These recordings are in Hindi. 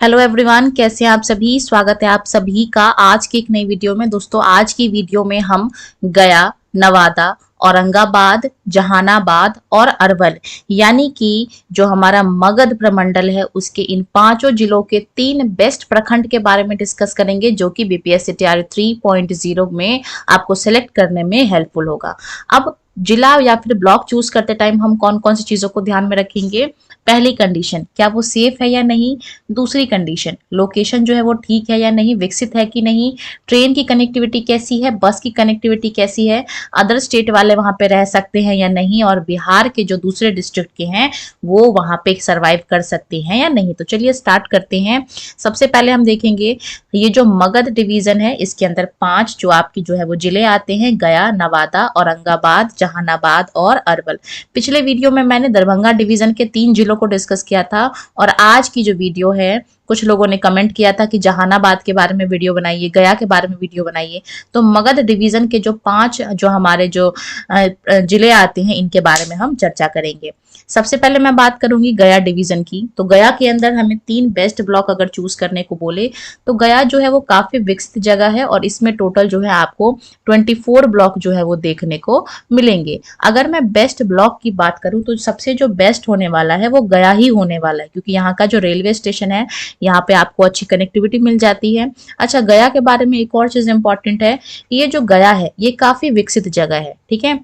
हेलो एवरीवन, कैसे हैं आप सभी। स्वागत है आप सभी का आज की एक नई वीडियो में। दोस्तों, आज की वीडियो में हम गया, नवादा, औरंगाबाद, जहानाबाद और अरवल यानी कि जो हमारा मगध प्रमंडल है उसके इन पांचों जिलों के 3 बेस्ट प्रखंड के बारे में डिस्कस करेंगे, जो कि बीपीएससी तैयारी 3.0 में आपको सेलेक्ट करने में हेल्पफुल होगा। अब जिला या फिर ब्लॉक चूज करते टाइम हम कौन कौन सी चीजों को ध्यान में रखेंगे। पहली कंडीशन, क्या वो सेफ है या नहीं। दूसरी कंडीशन, लोकेशन जो है वो ठीक है या नहीं, विकसित है कि नहीं। ट्रेन की कनेक्टिविटी कैसी है, बस की कनेक्टिविटी कैसी है, अदर स्टेट वाले वहां पे रह सकते हैं या नहीं, और बिहार के जो दूसरे डिस्ट्रिक्ट के हैं वो वहां पे सर्वाइव कर सकते हैं या नहीं। तो चलिए स्टार्ट करते हैं। सबसे पहले हम देखेंगे ये जो मगध डिवीजन है इसके अंदर 5 जो आपकी जो है वो जिले आते हैं, गया, नवादा, औरंगाबाद, जहानाबाद और अरवल। पिछले वीडियो में मैंने दरभंगा डिवीजन के 3 जिलों को डिस्कस किया था, और आज की जो वीडियो है कुछ लोगों ने कमेंट किया था कि जहानाबाद के बारे में वीडियो बनाइए, गया के बारे में वीडियो बनाइए। तो मगध डिवीजन के जो 5 जो हमारे जो जिले आते हैं इनके बारे में हम चर्चा करेंगे। सबसे पहले मैं बात करूंगी गया डिवीजन की। तो गया के अंदर हमें 3 बेस्ट ब्लॉक अगर चूज करने को बोले तो गया जो है वो काफी विकसित जगह है, और इसमें टोटल जो है आपको 24 ब्लॉक जो है वो देखने को मिलेंगे। अगर मैं बेस्ट ब्लॉक की बात करूं तो सबसे जो बेस्ट होने वाला है वो गया ही होने वाला है, क्योंकि यहाँ का जो रेलवे स्टेशन है यहाँ पे आपको अच्छी कनेक्टिविटी मिल जाती है। अच्छा, गया के बारे में एक और चीज इंपॉर्टेंट है, ये जो गया है ये काफी विकसित जगह है। ठीक है,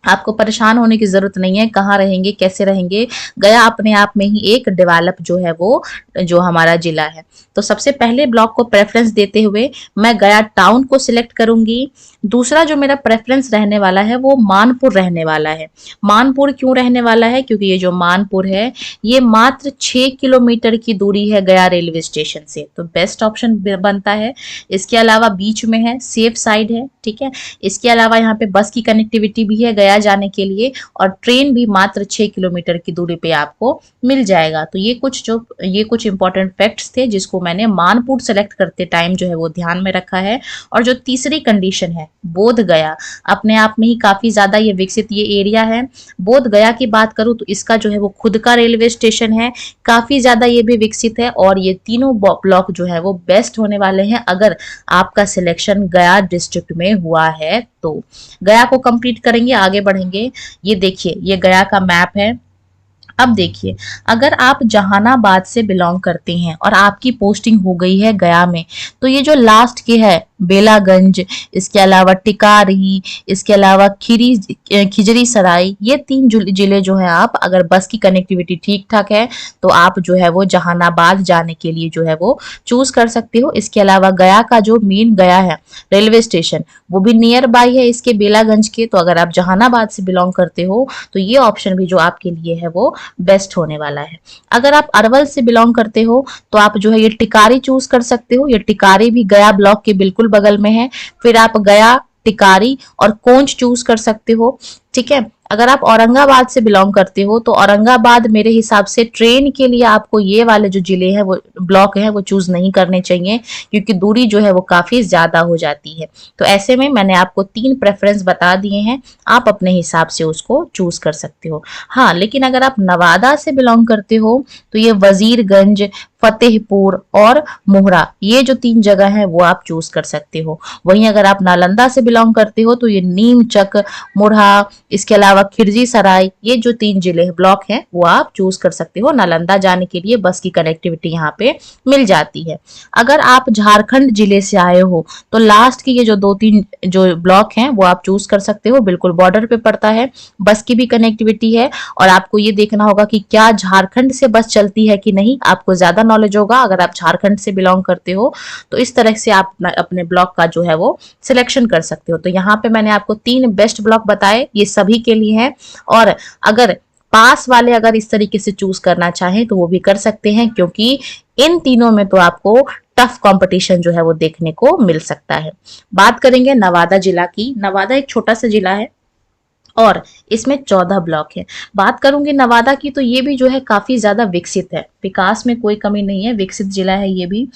आपको परेशान होने की जरूरत नहीं है, कहाँ रहेंगे कैसे रहेंगे। गया अपने आप में ही एक डेवलप जो है वो जो हमारा जिला है। तो सबसे पहले ब्लॉक को प्रेफरेंस देते हुए मैं गया टाउन को सिलेक्ट करूंगी। दूसरा जो मेरा प्रेफरेंस रहने वाला है वो मानपुर रहने वाला है। मानपुर क्यों रहने वाला है, क्योंकि ये जो मानपुर है ये मात्र 6 किलोमीटर की दूरी है गया रेलवे स्टेशन से, तो बेस्ट ऑप्शन बनता है। इसके अलावा बीच में है, सेफ साइड है। ठीक है, इसके अलावा यहाँ पे बस की कनेक्टिविटी भी है गया जाने के लिए, और ट्रेन भी मात्र 6 किलोमीटर की दूरी पे आपको मिल जाएगा। तो ये कुछ इंपॉर्टेंट फैक्ट्स थे जिसको मैंने मानपुर सेलेक्ट करते टाइम जो है वो ध्यान में रखा है। और जो तीसरी कंडीशन है बोध गया, अपने आप में ही काफी ज्यादा ये विकसित ये एरिया है। बोध गया की बात करूं तो इसका जो है वो खुद का रेलवे स्टेशन है, काफी ज्यादा ये भी विकसित है, और ये तीनों ब्लॉक जो है वो बेस्ट होने वाले हैं अगर आपका सिलेक्शन गया डिस्ट्रिक्ट में हुआ है तो। गया को कंप्लीट करेंगे, आगे बढ़ेंगे। ये देखिए, ये गया का मैप है। अब देखिए, अगर आप जहानाबाद से बिलोंग करते हैं और आपकी पोस्टिंग हो गई है गया में, तो ये जो लास्ट के है बेलागंज, इसके अलावा टिकारी, इसके अलावा खिजरी सराय, ये 3 जिले जो है आप अगर बस की कनेक्टिविटी ठीक ठाक है तो आप जो है वो जहानाबाद जाने के लिए जो है वो चूज कर सकते हो। इसके अलावा गया का जो मेन गया है रेलवे स्टेशन वो भी नियर बाई है इसके बेलागंज के, तो अगर आप जहानाबाद से बिलोंग करते हो तो ये ऑप्शन भी जो आपके लिए है वो बेस्ट होने वाला है। अगर आप अरवल से बिलोंग करते हो तो आप जो है ये टिकारी चूज कर सकते हो। ये टिकारी भी गया ब्लॉक के बिल्कुल बगल में है। फिर आप गया, टिकारी और कोंच चूज कर सकते हो। ठीक है, अगर आप औरंगाबाद से बिलोंग करते हो तो औरंगाबाद मेरे हिसाब से ट्रेन के लिए आपको ये वाले जो जिले हैं वो ब्लॉक हैं वो चूज नहीं करने चाहिए, क्योंकि दूरी जो है वो काफी ज्यादा हो जाती है। तो ऐसे में मैंने आपको 3 प्रेफरेंस बता दिए हैं, आप अपने हिसाब से उसको चूज कर सकते हो। हाँ, लेकिन अगर आप नवादा से बिलोंग करते हो तो ये वजीरगंज, फतेहपुर और मोहरा, ये जो 3 जगह है वो आप चूज कर सकते हो। वहीं अगर आप नालंदा से बिलोंग करते हो तो ये नीमचक, मुरहा, इसके अलावा खिरजी सराय, ये जो 3 जिले ब्लॉक हैं वो आप चूज कर सकते हो। नालंदा जाने के लिए बस की कनेक्टिविटी यहाँ पे मिल जाती है। अगर आप झारखंड जिले से आए हो तो लास्ट की ये जो 2-3 जो ब्लॉक हैं वो आप चूज कर सकते हो, बिल्कुल बॉर्डर पे पड़ता है, बस की भी कनेक्टिविटी है, और आपको ये देखना होगा कि क्या झारखंड से बस चलती है कि नहीं, आपको ज्यादा नॉलेज होगा अगर आप झारखंड से बिलोंग करते हो। तो इस तरह से आप अपने ब्लॉक का जो है वो सिलेक्शन कर सकते हो। तो यहाँ पे मैंने आपको 3 बेस्ट ब्लॉक बताए, ये सभी के लिए है, और अगर पास वाले अगर इस तरीके से चूज करना चाहें तो वो भी कर सकते हैं, क्योंकि इन तीनों में तो आपको टफ कंपटीशन जो है वो देखने को मिल सकता है। बात करेंगे नवादा जिला की। नवादा एक छोटा सा जिला है और इसमें 14 ब्लॉक है। बात करूंगी नवादा की तो ये भी जो है काफी ज्यादा विकसित है, विकास में कोई कमी नहीं है, विकसित जिला है ये भी।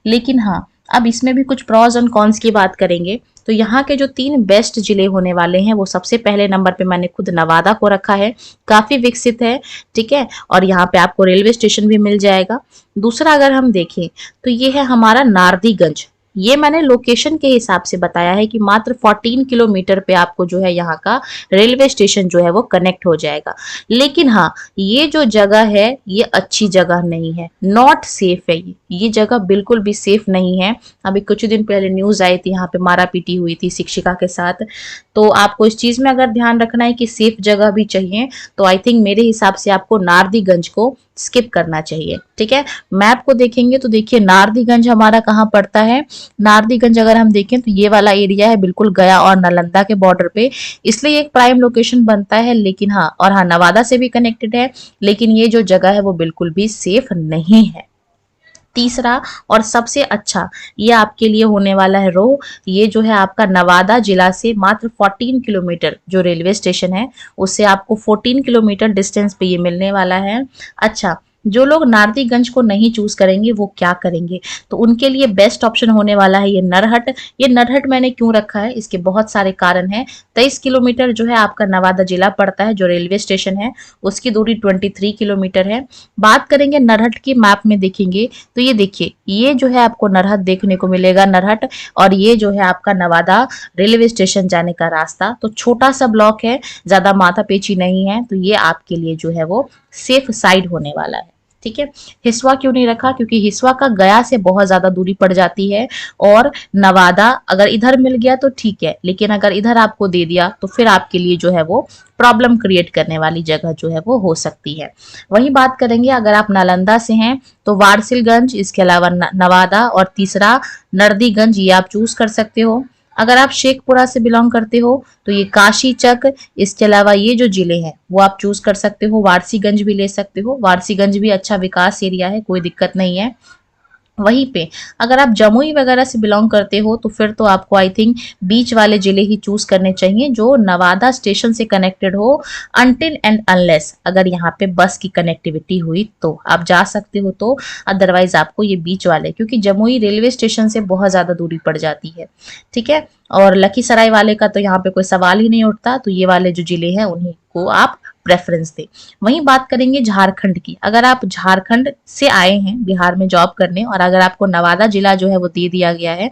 लेकिन हाँ, अब इसमें भी कुछ प्रॉज एंड कॉन्स की बात करेंगे। तो यहाँ के जो 3 बेस्ट जिले होने वाले हैं वो सबसे पहले नंबर पे मैंने खुद नवादा को रखा है, काफी विकसित है, ठीक है, और यहाँ पे आपको रेलवे स्टेशन भी मिल जाएगा। दूसरा अगर हम देखें तो ये है हमारा नारदीगंज। ये मैंने लोकेशन के हिसाब से बताया है कि मात्र 14 किलोमीटर पे आपको जो है यहाँ का रेलवे स्टेशन जो है वो कनेक्ट हो जाएगा। लेकिन हाँ, ये जो जगह है ये अच्छी जगह नहीं है, नॉट सेफ है। ये जगह बिल्कुल भी सेफ नहीं है। अभी कुछ दिन पहले न्यूज आई थी, यहाँ पे मारा पीटी हुई थी शिक्षिका के साथ। तो आपको इस चीज में अगर ध्यान रखना है कि सेफ जगह भी चाहिए, तो आई थिंक मेरे हिसाब से आपको नारदीगंज को स्किप करना चाहिए, ठीक है। मैप को देखेंगे तो देखिए नारदीगंज हमारा कहाँ पड़ता है। नारदीगंज अगर हम देखें तो ये वाला एरिया है बिल्कुल गया और नालंदा के बॉर्डर पे, इसलिए एक प्राइम लोकेशन बनता है। लेकिन हाँ, और हाँ, नवादा से भी कनेक्टेड है, लेकिन ये जो जगह है वो बिल्कुल भी सेफ नहीं है। तीसरा और सबसे अच्छा ये आपके लिए होने वाला है रो। ये जो है आपका नवादा जिला से मात्र 14 किलोमीटर जो रेलवे स्टेशन है उससे आपको 14 किलोमीटर डिस्टेंस पे ये मिलने वाला है। अच्छा, जो लोग नारदीगंज को नहीं चूज करेंगे वो क्या करेंगे, तो उनके लिए बेस्ट ऑप्शन होने वाला है ये नरहट। ये नरहट मैंने क्यों रखा है, इसके बहुत सारे कारण हैं। 23 किलोमीटर जो है आपका नवादा जिला पड़ता है, जो रेलवे स्टेशन है उसकी दूरी 23 किलोमीटर है। बात करेंगे नरहट की, मैप में देखेंगे तो ये देखिए, ये जो है आपको नरहट देखने को मिलेगा, नरहट, और ये जो है आपका नवादा रेलवे स्टेशन जाने का रास्ता। तो छोटा सा ब्लॉक है, ज्यादा माथा पेची नहीं है, तो ये आपके लिए जो है वो सेफ साइड होने वाला है, ठीक है। हिसुआ क्यों नहीं रखा, क्योंकि हिसुआ का गया से बहुत ज्यादा दूरी पड़ जाती है, और नवादा अगर इधर मिल गया तो ठीक है, लेकिन अगर इधर आपको दे दिया तो फिर आपके लिए जो है वो प्रॉब्लम क्रिएट करने वाली जगह जो है वो हो सकती है। वही बात करेंगे अगर आप नालंदा से हैं तो वारसिलगंज, इसके अलावा नवादा, और तीसरा नरदीगंज, ये आप चूज कर सकते हो। अगर आप शेखपुरा से बिलोंग करते हो तो ये काशी चक, इसके अलावा ये जो जिले हैं वो आप चूज कर सकते हो। वारसीगंज भी ले सकते हो, वारसीगंज भी अच्छा विकास एरिया है, कोई दिक्कत नहीं है। वहीं पे अगर आप जमुई वगैरह से बिलोंग करते हो तो फिर तो आपको आई थिंक बीच वाले जिले ही चूज करने चाहिए जो नवादा स्टेशन से कनेक्टेड हो, अनटिल एंड अनलेस अगर यहाँ पे बस की कनेक्टिविटी हुई तो आप जा सकते हो, तो अदरवाइज आपको ये बीच वाले, क्योंकि जमुई रेलवे स्टेशन से बहुत ज्यादा दूरी पड़ जाती है, ठीक है। और लखीसराय वाले का तो यहाँ पे कोई सवाल ही नहीं उठता, तो ये वाले जो जिले हैं उन्हीं को आप प्रेफरेंस दे। वहीं बात करेंगे झारखंड की, अगर आप झारखंड से आए हैं बिहार में जॉब करने और अगर आपको नवादा जिला जो है वो दे दिया गया है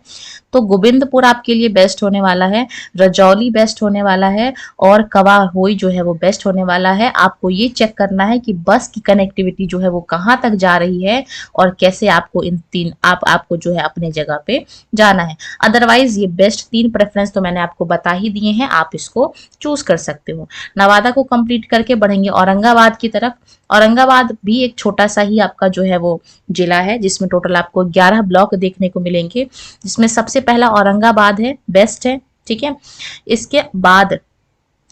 तो गोविंदपुर आपके लिए बेस्ट होने वाला है, रजौली बेस्ट होने वाला है, और कवाहोई जो है वो बेस्ट होने वाला है। आपको ये चेक करना है कि बस की कनेक्टिविटी जो है वो कहाँ तक जा रही है और कैसे आपको इन तीन आपको जो है अपने जगह पे जाना है। अदरवाइज ये बेस्ट 3 प्रेफरेंस तो मैंने आपको बता ही दिए हैं, आप इसको चूज कर सकते हो। नवादा को कंप्लीट करके बढ़ेंगे औरंगाबाद की तरफ। औरंगाबाद भी एक छोटा सा ही आपका जो है वो जिला है जिसमें टोटल आपको 11 ब्लॉक देखने को मिलेंगे, जिसमें सबसे पहला औरंगाबाद है, बेस्ट है, ठीक है। इसके बाद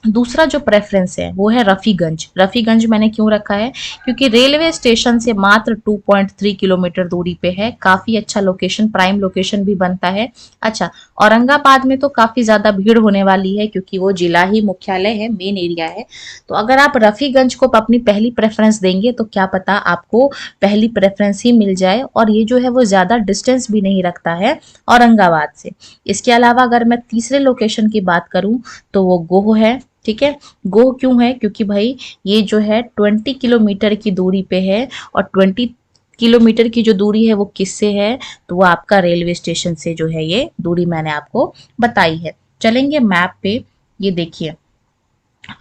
दूसरा जो प्रेफरेंस है वो है रफीगंज। रफीगंज मैंने क्यों रखा है, क्योंकि रेलवे स्टेशन से मात्र 2.3 किलोमीटर दूरी पे है, काफी अच्छा लोकेशन, प्राइम लोकेशन भी बनता है। अच्छा, औरंगाबाद में तो काफी ज्यादा भीड़ होने वाली है क्योंकि वो जिला ही मुख्यालय है, मेन एरिया है। तो अगर आप रफीगंज को अपनी पहली प्रेफरेंस देंगे तो क्या पता आपको पहली प्रेफरेंस ही मिल जाए, और ये जो है वो ज्यादा डिस्टेंस भी नहीं रखता है औरंगाबाद से। इसके अलावा अगर मैं तीसरे लोकेशन की बात करूं तो वो गोह है, ठीक है। गोह क्यों है, क्योंकि भाई ये जो है 20 किलोमीटर की दूरी पे है, और 20 किलोमीटर की जो दूरी है वो किससे है, तो वो आपका रेलवे स्टेशन से जो है ये दूरी मैंने आपको बताई है। चलेंगे मैप पे, ये देखिए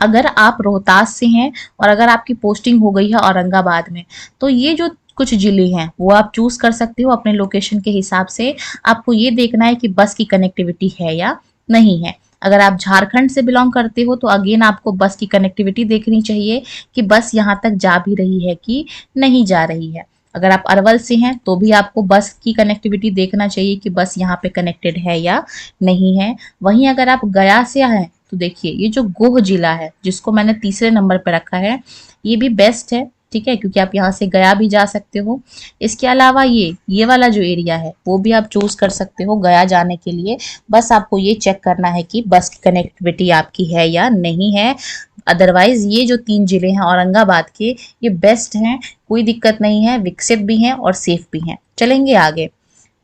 अगर आप रोहतास से हैं और अगर आपकी पोस्टिंग हो गई है औरंगाबाद में तो ये जो कुछ जिले हैं वो आप चूज कर सकते हो अपने लोकेशन के हिसाब से। आपको ये देखना है कि बस की कनेक्टिविटी है या नहीं है। अगर आप झारखंड से बिलोंग करते हो तो अगेन आपको बस की कनेक्टिविटी देखनी चाहिए कि बस यहाँ तक जा भी रही है कि नहीं जा रही है। अगर आप अरवल से हैं तो भी आपको बस की कनेक्टिविटी देखना चाहिए कि बस यहाँ पे कनेक्टेड है या नहीं है। वहीं अगर आप गया से हैं तो देखिए ये जो गोह जिला है जिसको मैंने तीसरे नंबर पर रखा है ये भी बेस्ट है, ठीक है, क्योंकि आप यहाँ से गया भी जा सकते हो। इसके अलावा ये वाला जो एरिया है वो भी आप चूज कर सकते हो गया जाने के लिए। बस आपको ये चेक करना है कि बस की कनेक्टिविटी आपकी है या नहीं है। अदरवाइज ये जो 3 जिले हैं औरंगाबाद के ये बेस्ट हैं, कोई दिक्कत नहीं है, विकसित भी हैं और सेफ भी हैं। चलेंगे आगे।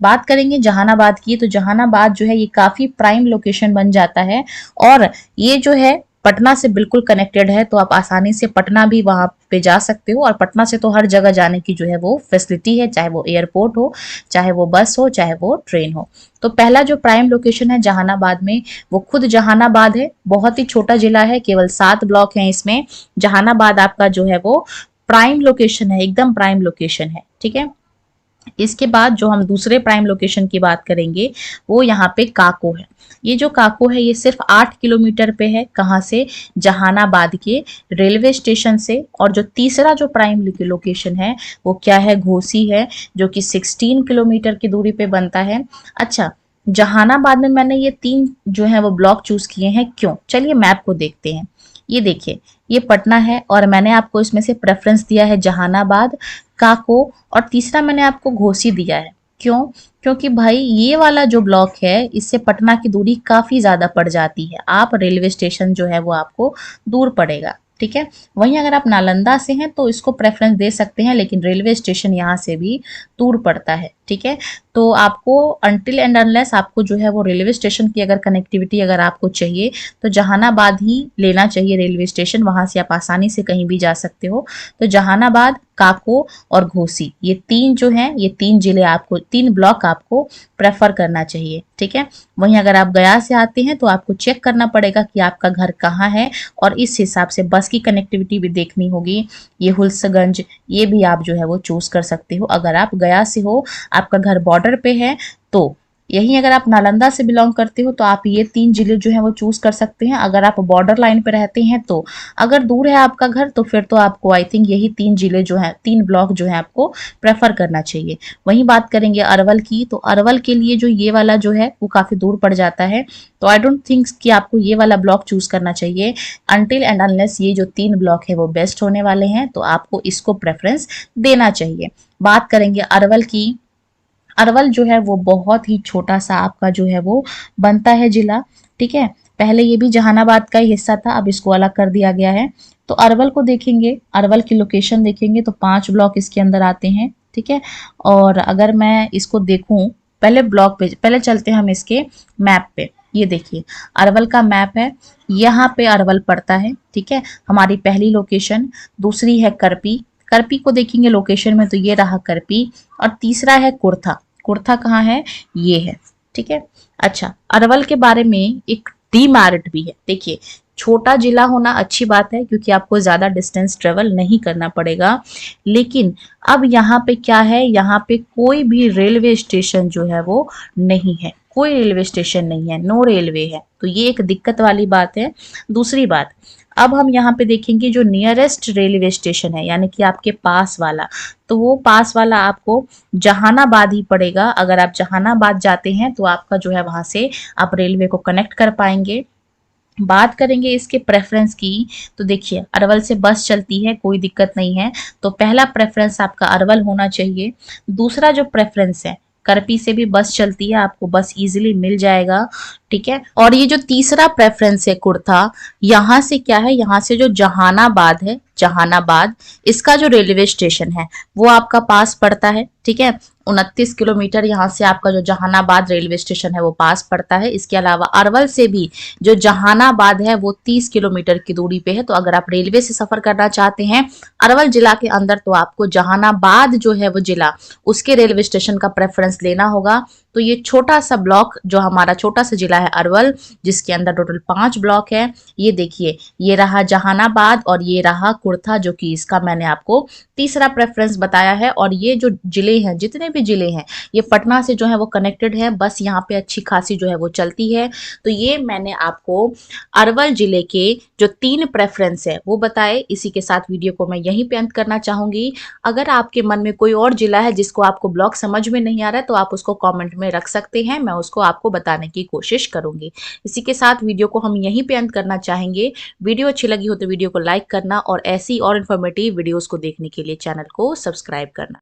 बात करेंगे जहानाबाद की, तो जहानाबाद जो है ये काफी प्राइम लोकेशन बन जाता है और ये जो है पटना से बिल्कुल कनेक्टेड है, तो आप आसानी से पटना भी वहां पे जा सकते हो और पटना से तो हर जगह जाने की जो है वो फैसिलिटी है, चाहे वो एयरपोर्ट हो, चाहे वो बस हो, चाहे वो ट्रेन हो। तो पहला जो प्राइम लोकेशन है जहानाबाद में, वो खुद जहानाबाद है। बहुत ही छोटा जिला है, केवल 7 ब्लॉक हैं इसमें। जहानाबाद आपका जो है वो प्राइम लोकेशन है, एकदम प्राइम लोकेशन है, ठीक है। इसके बाद जो हम दूसरे प्राइम लोकेशन की बात करेंगे वो यहाँ पे काको है। ये जो काको है ये सिर्फ 8 किलोमीटर पे है, कहाँ से, जहानाबाद के रेलवे स्टेशन से। और जो तीसरा जो प्राइम लोकेशन है वो क्या है, घोसी है, जो कि 16 किलोमीटर की दूरी पे बनता है। अच्छा, जहानाबाद में मैंने ये 3 जो है वो ब्लॉक चूज किए हैं, क्यों, चलिए मैप को देखते हैं। ये देखिए, ये पटना है और मैंने आपको इसमें से प्रेफरेंस दिया है जहानाबाद, काको, और तीसरा मैंने आपको घोसी दिया है। क्यों, क्योंकि भाई ये वाला जो ब्लॉक है इससे पटना की दूरी काफी ज्यादा पड़ जाती है, आप रेलवे स्टेशन जो है वो आपको दूर पड़ेगा, ठीक है। वहीं अगर आप नालंदा से हैं तो इसको प्रेफरेंस दे सकते हैं, लेकिन रेलवे स्टेशन यहाँ से भी दूर पड़ता है, ठीक है। तो आपको अनटिल एंड अनलेस आपको जो है वो रेलवे स्टेशन की अगर कनेक्टिविटी अगर आपको चाहिए तो जहानाबाद ही लेना चाहिए रेलवे स्टेशन, वहां से आप आसानी से कहीं भी जा सकते हो। तो जहानाबाद, काको और घोसी, ये 3 जो हैं, ये 3 जिले आपको, 3 ब्लॉक आपको प्रेफर करना चाहिए, ठीक है। वहीं अगर आप गया से आते हैं तो आपको चेक करना पड़ेगा कि आपका घर कहाँ है और इस हिसाब से बस की कनेक्टिविटी भी देखनी होगी। ये हुल्सगंज, ये भी आप जो है वो चूज कर सकते हो। अगर आप गया से हो, आपका घर बॉर्डर पे है, तो यही अगर आप नालंदा से बिलोंग करते हो तो आप ये 3 जिले जो है वो चूज कर सकते हैं। अगर आप बॉर्डर लाइन पे रहते हैं तो, अगर दूर है आपका घर तो फिर तो आपको आई थिंक यही 3 जिले जो है, 3 ब्लॉक जो है आपको प्रेफर करना चाहिए। वहीं बात करेंगे अरवल की, तो अरवल के लिए जो ये वाला जो है वो काफी दूर पड़ जाता है, तो आई डोंट थिंक कि आपको ये वाला ब्लॉक चूज करना चाहिए। अनटिल एंड अनलेस ये जो 3 ब्लॉक है वो बेस्ट होने वाले हैं, तो आपको इसको प्रेफरेंस देना चाहिए। बात करेंगे अरवल की। अरवल जो है वो बहुत ही छोटा सा आपका जो है वो बनता है जिला, ठीक है। पहले ये भी जहानाबाद का ही हिस्सा था, अब इसको अलग कर दिया गया है। तो अरवल को देखेंगे, अरवल की लोकेशन देखेंगे तो 5 ब्लॉक इसके अंदर आते हैं, ठीक है। और अगर मैं इसको देखूं, पहले ब्लॉक पे, पहले चलते हैं हम इसके मैप पे। ये देखिए अरवल का मैप है, यहाँ पे अरवल पड़ता है, ठीक है, हमारी पहली लोकेशन। दूसरी है करपी, करपी को देखेंगे लोकेशन में तो ये रहा करपी। और तीसरा है कुर्था, कुर्था कहाँ है, ये है, ठीक है। अच्छा, अरवल के बारे में एक डीमेरिट भी है। देखिए, छोटा जिला होना अच्छी बात है क्योंकि आपको ज्यादा डिस्टेंस ट्रेवल नहीं करना पड़ेगा, लेकिन अब यहाँ पे क्या है, यहाँ पे कोई भी रेलवे स्टेशन जो है वो नहीं है, कोई रेलवे स्टेशन नहीं है, नो रेलवे है, तो ये एक दिक्कत वाली बात है। दूसरी बात, अब हम यहाँ पे देखेंगे जो नियरेस्ट रेलवे स्टेशन है, यानी कि आपके पास वाला, तो वो पास वाला आपको जहानाबाद ही पड़ेगा। अगर आप जहानाबाद जाते हैं तो आपका जो है वहां से आप रेलवे को कनेक्ट कर पाएंगे। बात करेंगे इसके प्रेफरेंस की, तो देखिए अरवल से बस चलती है, कोई दिक्कत नहीं है, तो पहला प्रेफरेंस आपका अरवल होना चाहिए। दूसरा जो प्रेफरेंस है, करपी से भी बस चलती है, आपको बस इजीली मिल जाएगा, ठीक है। और ये जो तीसरा प्रेफरेंस है कुर्था, यहाँ से क्या है, यहाँ से जो जहानाबाद है, जहानाबाद इसका जो रेलवे स्टेशन है वो आपका पास पड़ता है, ठीक है। 29 किलोमीटर यहाँ से आपका जो जहानाबाद रेलवे स्टेशन है वो पास पड़ता है। इसके अलावा अरवल से भी जो जहानाबाद है वो 30 किलोमीटर की दूरी पे है। तो अगर आप रेलवे से सफर करना चाहते हैं अरवल जिला के अंदर, तो आपको जहानाबाद जो है वो जिला, उसके रेलवे स्टेशन का प्रेफरेंस लेना होगा। तो ये छोटा सा ब्लॉक जो हमारा छोटा सा जिला है अरवल, जिसके अंदर टोटल 5 ब्लॉक है, ये देखिए, ये रहा जहानाबाद और ये रहा कुर्था, जो कि इसका मैंने आपको तीसरा प्रेफरेंस बताया है। और ये जो जिले हैं, जितने भी जिले हैं, ये पटना से जो है वो कनेक्टेड है, बस यहाँ पे अच्छी खासी जो है वो चलती है। तो ये मैंने आपको अरवल जिले के जो 3 प्रेफरेंस है वो बताए। इसी के साथ वीडियो को मैं यहीं पे अंत करना चाहूंगी। अगर आपके मन में कोई और जिला है जिसको आपको ब्लॉक समझ में नहीं आ रहा है तो आप उसको कमेंट में रख सकते हैं, मैं उसको आपको बताने की कोशिश करूंगी। इसी के साथ वीडियो को हम यहीं पे अंत करना चाहेंगे। वीडियो अच्छी लगी हो तो वीडियो को लाइक करना और ऐसी और इन्फॉर्मेटिव वीडियोस को देखने के लिए चैनल को सब्सक्राइब करना।